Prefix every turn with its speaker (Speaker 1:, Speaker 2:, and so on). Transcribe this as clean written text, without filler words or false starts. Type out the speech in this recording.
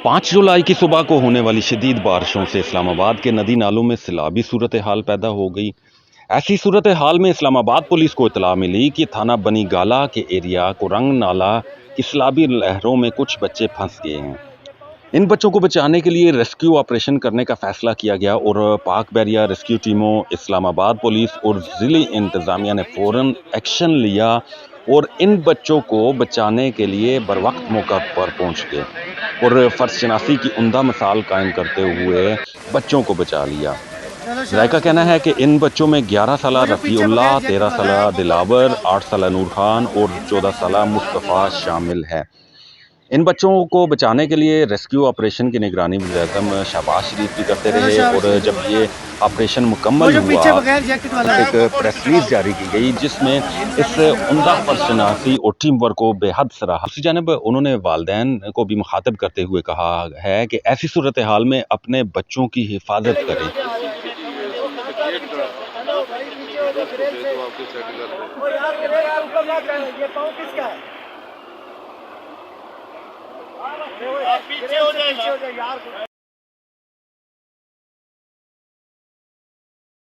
Speaker 1: 5 जुलाई की सुबह को होने वाली शदीद बारिशों से इस्लामाबाद के नदी नालों में सैलाबी सूरत हाल पैदा हो गई। ऐसी सूरत हाल में इस्लामाबाद पुलिस को इतला मिली कि थाना बनी गाला के एरिया कुरंग नाला की सैलाबी लहरों में कुछ बच्चे फंस गए हैं। इन बच्चों को बचाने के लिए रेस्क्यू ऑपरेशन करने का फैसला किया गया और पाक बहरिया रेस्क्यू टीमों, इस्लामाबाद पुलिस और ज़िली इंतज़ामिया ने फ़ौरन एक्शन लिया और इन बच्चों को बचाने के लिए बरवक्त मौका पर पहुंच गए और फ़र्ज़शनासी की उम्दा मिसाल कायम करते हुए बच्चों को बचा लिया। ज़ायका कहना है कि इन बच्चों में 11 साला रफ़ीउल्लाह, 13 साला दिलावर, 8 साला नूर खान और 14 साला मुस्तफ़ा शामिल है। इन बच्चों को बचाने के लिए रेस्क्यू ऑपरेशन की निगरानी वज़ीर-ए-आज़म शहबाज शरीफ भी करते रहे और जब ये ऑपरेशन मुकम्मल हुआ, एक प्रेस रिलीज़ जारी की गई जिसमें इस उम्दा फ़र्ज़शनासी और टीम वर्क को बेहद सराहा। दूसरी जानब उन्होंने वालिदैन को भी मुखातिब करते हुए कहा है कि ऐसी सूरत हाल में अपने बच्चों की हिफाजत करें।
Speaker 2: पीछे हो जाए यार।